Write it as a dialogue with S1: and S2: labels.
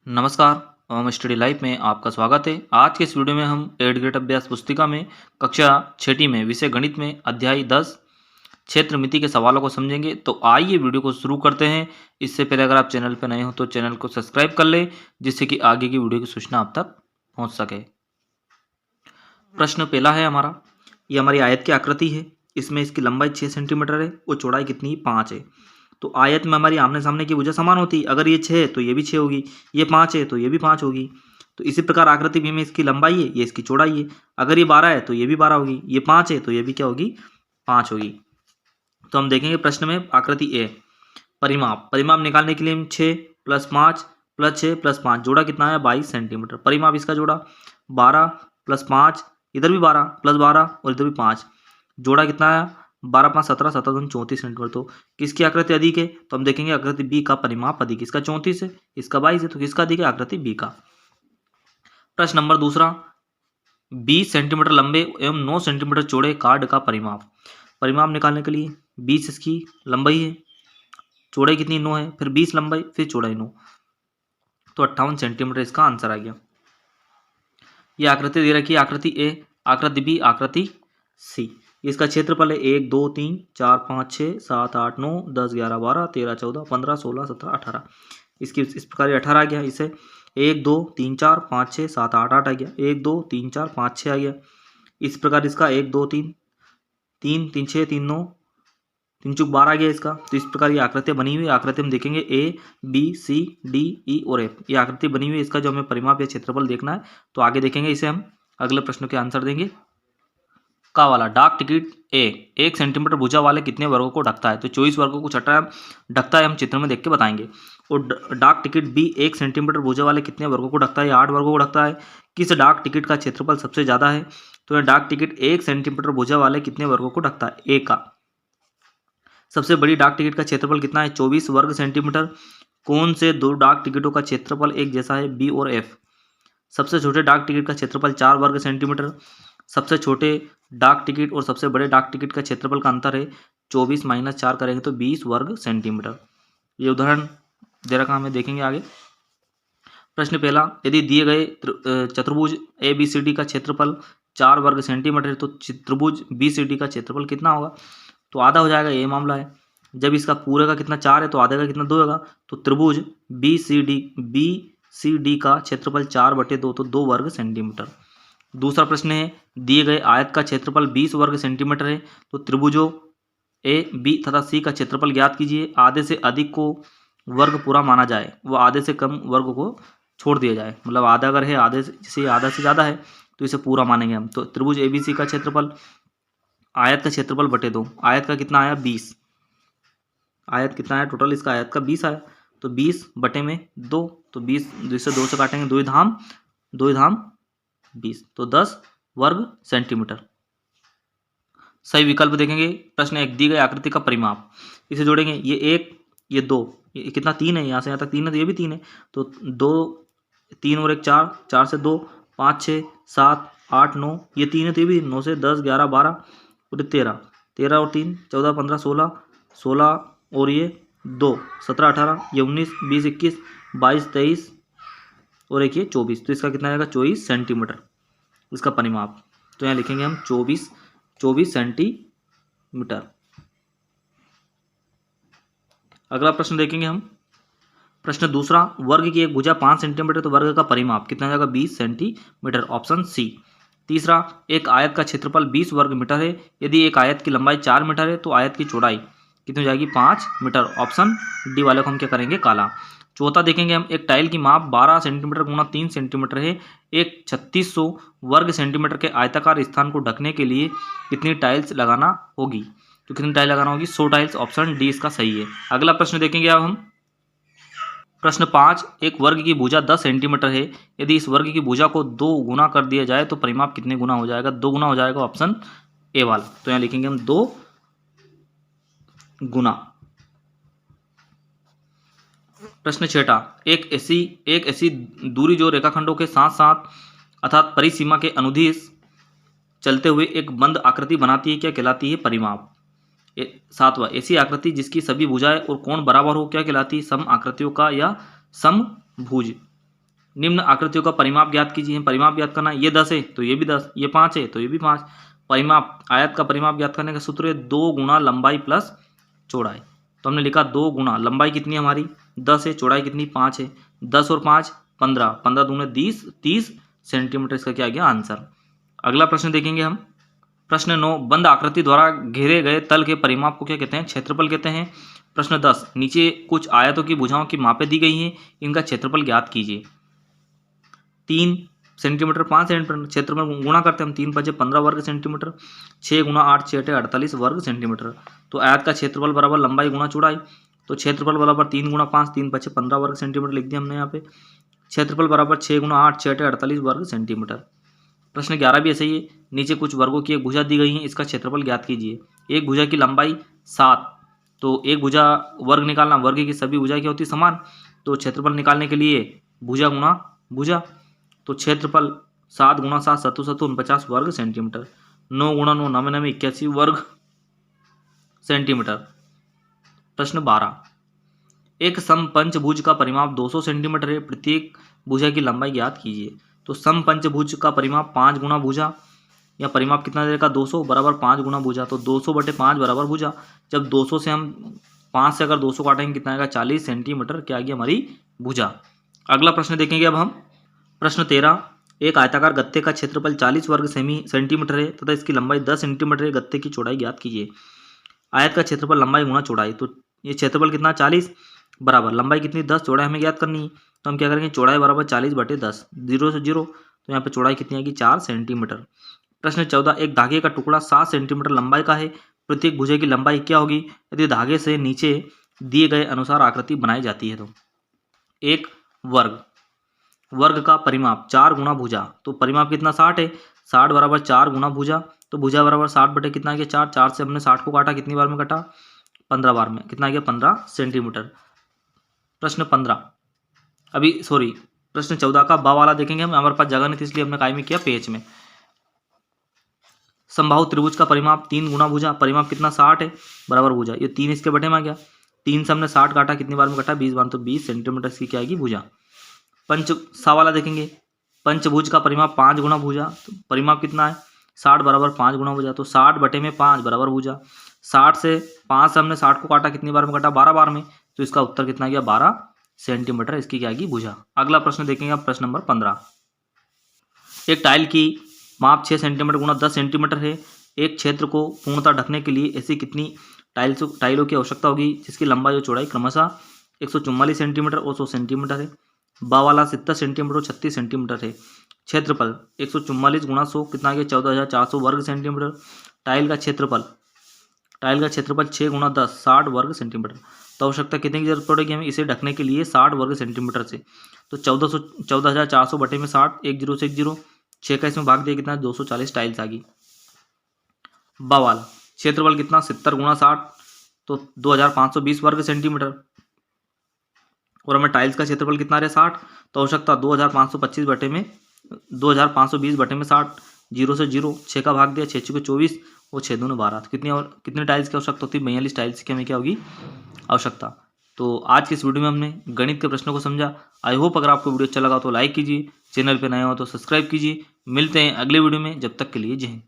S1: नमस्कार। Home study life में आपका स्वागत है। आज के इस वीडियो में हम 8th ग्रेड अभ्यास पुस्तिका में कक्षा 6ठी में विषय गणित में अध्याय 10 क्षेत्रमिति के सवालों को समझेंगे। तो आइए वीडियो को शुरू करते हैं। इससे पहले अगर आप चैनल पर नए हो तो चैनल को सब्सक्राइब कर लें, जिससे कि आगे की वीडियो की सूचना आप तक पहुँच सके। प्रश्न पहला है हमारा, ये हमारी आयत की आकृति है। इसमें इसकी लंबाई 6 सेंटीमीटर है और चौड़ाई कितनी 5 है। तो आयत में हमारी आमने सामने की भुजा समान होती है। अगर ये 6 है तो ये भी 6 होगी, ये 5 है तो ये भी 5 होगी। तो इसी प्रकार आकृति बी में इसकी लंबाई है, ये इसकी चौड़ाई है। अगर ये 12 है तो ये भी 12 होगी, ये 5 है तो ये भी क्या होगी 5 होगी। तो हम देखेंगे प्रश्न में आकृति ए, परिमाप निकालने के लिए हम 6 + 5 + 6 + 5 जोड़ा कितना है 22 सेंटीमीटर। परिमाप इसका जोड़ा 12 + 5, इधर भी 12 + 12 और इधर भी 5, जोड़ा कितना है 12 × 5 = 17, 17 × 2 = 34 सेंटीमीटर। तो किसकी आकृति अधिक है? तो हम देखेंगे आकृति बी का परिमाप अधिक, इसका 34 है, इसका 22 है, तो किसका अधिक है? आकृति बी का। प्रश्न नंबर दूसरा, 20 सेंटीमीटर लंबे एवं 9 सेंटीमीटर चौड़े कार्ड का परिमाप निकालने के लिए 20 इसकी लंबाई है, चौड़ाई कितनी 9 है, फिर 20 लंबाई, फिर चौड़ाई 9, तो 58 सेंटीमीटर इसका आंसर आ गया। ये आकृति दे रखी है, आकृति ए, आकृति बी, आकृति सी। इसका क्षेत्रफल है 1 2 3 4 5 6 7 8 9 10 11 12 13 14 15 16 17 18। इसकी इस प्रकार 18 आ गया। इसे 1 2 3 4 5 6 7 8 8 आ गया, 1 2 3 4 5 6 आ गया। इस प्रकार इसका 1 2 3 3 3 6 3 9 3 चौक 12 आ गया इसका। तो इस प्रकार ये आकृतियाँ बनी हुई। आकृति हम देखेंगे A B C D E और एफ, ये आकृति बनी हुई है। इसका जो हमें परिमाप या क्षेत्रफल देखना है तो आगे देखेंगे। इसे हम अगले प्रश्न के आंसर देंगे। का वाला डाक टिकट ए 1 सेंटीमीटर भुजा वाले कितने वर्गों को ढकता है? तो 24 वर्गों को ढकता है, हम चित्र में देख के बताएंगे। और डाक टिकट बी 1 सेंटीमीटर भुजा वाले कितने वर्गों को ढकता है? 8 वर्गों को ढकता है। किस डाक टिकट का क्षेत्रफल सबसे ज्यादा है? तो यह डाक टिकट 1 सेंटीमीटर भुजा वाले कितने वर्गों को ढकता है? ए का। सबसे बड़ी डाक टिकट का क्षेत्रफल कितना है? 24 वर्ग सेंटीमीटर। कौन से दो डाक टिकटों का क्षेत्रफल एक जैसा है? बी और एफ। सबसे छोटे डाक टिकट का क्षेत्रफल 4 वर्ग सेंटीमीटर। सबसे छोटे डाक टिकट और सबसे बड़े डाक टिकट का क्षेत्रफल का अंतर है 24 - 4 करेंगे तो 20 वर्ग सेंटीमीटर। ये उदाहरण दे रखा हमें, देखेंगे आगे। प्रश्न पहला, यदि दिए गए चतुर्भुज ABCD का क्षेत्रफल 4 वर्ग सेंटीमीटर है तो चतुर्भुज BCD का क्षेत्रफल कितना होगा? तो आधा हो जाएगा, ये मामला है। जब इसका पूरे का कितना 4 है तो आधे का कितना 2 होगा। तो त्रिभुज BCD का क्षेत्रफल 4/2 तो 2 वर्ग सेंटीमीटर। दूसरा प्रश्न है, दिए गए आयत का क्षेत्रफल 20 वर्ग सेंटीमीटर है तो त्रिभुजों ए बी तथा सी का क्षेत्रफल ज्ञात कीजिए। आधे से अधिक को वर्ग पूरा माना जाए व आधे से कम वर्ग को छोड़ दिया जाए। मतलब आधा अगर है, आधे से आधा से ज़्यादा है तो इसे पूरा मानेंगे हम। तो त्रिभुज ABC का क्षेत्रफल आयत का क्षेत्रफल बटे 2। आयत का कितना आया 20, आयत कितना आया टोटल इसका? आयत का 20 आया, तो 20 बटे में 2, तो 20 जिससे 2 से काटेंगे 2 धाम 20, तो 10 वर्ग सेंटीमीटर। सही विकल्प देखेंगे। प्रश्न 1, दी गई आकृति का परिमाप, इसे जोड़ेंगे। ये 1 ये 2, ये कितना 3 है, यहाँ से यहाँ तक 3 है तो ये भी 3 है। तो 2 3 और 1 4, 4 से 2 5 6 7 8 9, ये 3 है तो ये भी 9 से 10 11 12 और 13, 13 और 3 14 15 16 16 और ये 2 17 18, ये 19 20 21 22 23 और एक ये 24, तो इसका कितना आएगा 24 सेंटीमीटर इसका परिमाप। तो यहाँ लिखेंगे हम 24 सेंटीमीटर। अगला प्रश्न देखेंगे हम। प्रश्न दूसरा, वर्ग की एक भुजा 5 सेंटीमीटर तो वर्ग का परिमाप कितना जाएगा 20 सेंटीमीटर, ऑप्शन सी। तीसरा, एक आयत का क्षेत्रफल 20 वर्ग मीटर है। यदि एक आयत की लंबाई 4 मीटर है तो आयत की चौड़ाई कितनी हो जाएगी 5 मीटर, ऑप्शन डी वाले को हम क्या करेंगे काला। चौथा देखेंगे हम, एक टाइल की माप 12 सेंटीमीटर गुणा 3 सेंटीमीटर है। एक 3600 वर्ग सेंटीमीटर के आयताकार स्थान को ढकने के लिए कितनी टाइल्स लगाना होगी? तो कितनी टाइल लगाना होगी 100 टाइल्स, ऑप्शन डी इसका सही है। अगला प्रश्न देखेंगे अब हम। प्रश्न 5, एक वर्ग की भुजा 10 सेंटीमीटर है। यदि इस वर्ग की भुजा को 2 गुना कर दिया जाए तो परिमाप कितने गुना हो जाएगा? 2 गुना हो जाएगा, ऑप्शन ए वाला। तो यहाँ लिखेंगे हम 2 गुना। प्रश्न 6, एक ऐसी दूरी जो रेखाखंडों के साथ साथ अर्थात परिसीमा के अनुदिश चलते हुए एक बंद आकृति बनाती है, क्या कहलाती है? परिमाप। 7वां, ऐसी आकृति जिसकी सभी भुजाएं और कोण बराबर हो, क्या कहलाती है? सम आकृतियों का या समभुज। निम्न आकृतियों का परिमाप ज्ञात कीजिए। परिमाप ज्ञात करना है, ये 10 है तो ये भी 10, ये 5 है तो ये भी 5। परिमाप आयत का परिमाप ज्ञात करने का सूत्र है 2 गुना लंबाई प्लस चौड़ाई। तो हमने लिखा 2 गुना लंबाई कितनी है हमारी 10 है, चौड़ाई कितनी 5 है, 10 और 5 15, 15 दूने 30 सेंटीमीटर इसका क्या आ गया आंसर। अगला प्रश्न देखेंगे हम। प्रश्न 9, बंद आकृति द्वारा घेरे गए तल के परिमाप को क्या कहते हैं, क्षेत्रफल कहते हैं। प्रश्न 10, नीचे कुछ आयतों की भुजाओं की मापें दी गई हैं, इनका क्षेत्रफल ज्ञात कीजिए। 3 सेंटीमीटर 5 सेंटीमीटर, क्षेत्रफल गुणा करते हैं हम, 3 5 15 वर्ग सेंटीमीटर, 6 गुना 8 6 48 वर्ग सेंटीमीटर। तो आयत का क्षेत्रफल बराबर लंबाई गुणा चौड़ाई, तो क्षेत्रफल बराबर 3 गुना 5 3 5 15 वर्ग सेंटीमीटर लिख दिया हमने यहाँ पे। क्षेत्रफल बराबर 6 गुना 8 6 48 वर्ग सेंटीमीटर। प्रश्न 11 भी ऐसे ही है, नीचे कुछ वर्गों की एक भुजा दी गई है, इसका क्षेत्रफल ज्ञात कीजिए। एक भुजा की लंबाई 7, तो एक भुजा वर्ग निकालना, वर्ग की सभी भुजाएं क्या होती है समान, तो क्षेत्रफल निकालने के लिए भुजा गुणा भुजा, तो क्षेत्रफल 7 गुणा 7 7 7 49 वर्ग सेंटीमीटर, 9 गुणा 9 9 9 81 वर्ग सेंटीमीटर। प्रश्न 12, एक समपंचभुज का परिमाप 200 सेंटीमीटर है, प्रत्येक भुजा की लंबाई ज्ञात कीजिए। तो समपंचभुज का परिमाप 5 गुना भुजा, या परिमाप कितना देगा 200 बराबर 5 गुना भुजा, तो 200 बटे 5 बराबर भुजा। जब 200 से हम 5 से अगर 200 काटेंगे कितना आएगा 40 सेंटीमीटर क्या आ गया हमारी भुजा। अगला प्रश्न देखेंगे अब हम। प्रश्न 13, एक आयताकार गत्ते का क्षेत्रफल 40 वर्ग सेंटीमीटर है तथा इसकी लंबाई 10 सेंटीमीटर है, गत्ते की चौड़ाई ज्ञात कीजिए। आयत का क्षेत्रफल लंबाई गुणा चौड़ाई, तो ये क्षेत्रफल कितना 40 बराबर लंबाई कितनी 10, चौड़ाई हमें ज्ञात करनी है, तो हम क्या करेंगे चौड़ाई बराबर 40 बटे 10, 0 से 0, तो यहाँ पे चौड़ाई कितनी आएगी 4 सेंटीमीटर। प्रश्न 14, एक धागे का टुकड़ा 7 सेंटीमीटर लंबाई का है, प्रत्येक भुजा की लंबाई क्या होगी यदि धागे से नीचे दिए गए अनुसार आकृति बनाई जाती है। तो एक वर्ग का परिमाप 4 गुना भुजा, तो परिमाप कितना 60 है, 60 बराबर 4 गुना भुजा, तो भुजा बराबर 60 बटे कितना आ गया 4, 4 से हमने 60 को काटा, कितनी बार में काटा 15 बार में, कितना आ गया 15 सेंटीमीटर। प्रश्न 15, प्रश्न 14 का बा वाला देखेंगे हम, हमारे पास जगह नहीं थी इसलिए हमने कायमी किया पेज में। समबाहु त्रिभुज का परिमाप 3 गुना भुजा, परिमाप कितना 60 है बराबर भुजा, ये 3 इसके बटे में आ गया, 3 से हमने 60 काटा, कितनी बार में काटा 20 बार, तो 20 सेंटीमीटर इसकी क्या आएगी भुजा। सा वाला देखेंगे, पंचभुज का परिमाप 5 गुना भुजा, तो परिमाप कितना है 60 बराबर 5 गुना भुजा, तो 60 बटे में 5 बराबर भुजा। 60 से 5 से हमने 60 को काटा, कितनी बार में काटा 12 बार में, तो इसका उत्तर कितना गया 12 सेंटीमीटर इसकी क्या आएगी भुजा। अगला प्रश्न देखेंगे आप, प्रश्न नंबर 15, एक टाइल की माप 6 सेंटीमीटर गुना 10 सेंटीमीटर है, एक क्षेत्र को पूर्णतः ढकने के लिए ऐसी कितनी टाइलों की आवश्यकता होगी जिसकी लंबाई और चौड़ाई क्रमशः 144 सेंटीमीटर और 100 सेंटीमीटर है। बा वाला 70 सेंटीमीटर और 36 सेंटीमीटर है। क्षेत्रफल 144 गुणा 100 कितना गया 14,400 वर्ग सेंटीमीटर। टाइल का क्षेत्रफल 6 गुना 10 60 वर्ग सेंटीमीटर। तो आवश्यकता कितने की जरूरत पड़ेगी हमें इसे ढकने के लिए 60 वर्ग सेंटीमीटर से, तो 14,400 बटे में 60, 1 0 से 1 0, 6 का इसमें भाग दिया कितना 240 टाइल्स आ गई। बा वाला क्षेत्रफल कितना 70 गुणा 60 तो 2,520 वर्ग सेंटीमीटर, और हमें टाइल्स का क्षेत्रफल कितना रहे 60, तो आवश्यकता 2,520 बटे में 60, 0 से 0, 6 का भाग दिया 6 6 को 24 और 6 दूने 12, तो कितने टाइल्स की आवश्यकता होती है 42 टाइल्स की हमें क्या होगी आवश्यकता। तो आज की इस वीडियो में हमने गणित के प्रश्नों को समझा। आई होप अगर आपको वीडियो अच्छा लगा तो लाइक कीजिए, चैनल पर नए हो तो सब्सक्राइब कीजिए। मिलते हैं अगले वीडियो में, जब तक के लिए जय हिंद।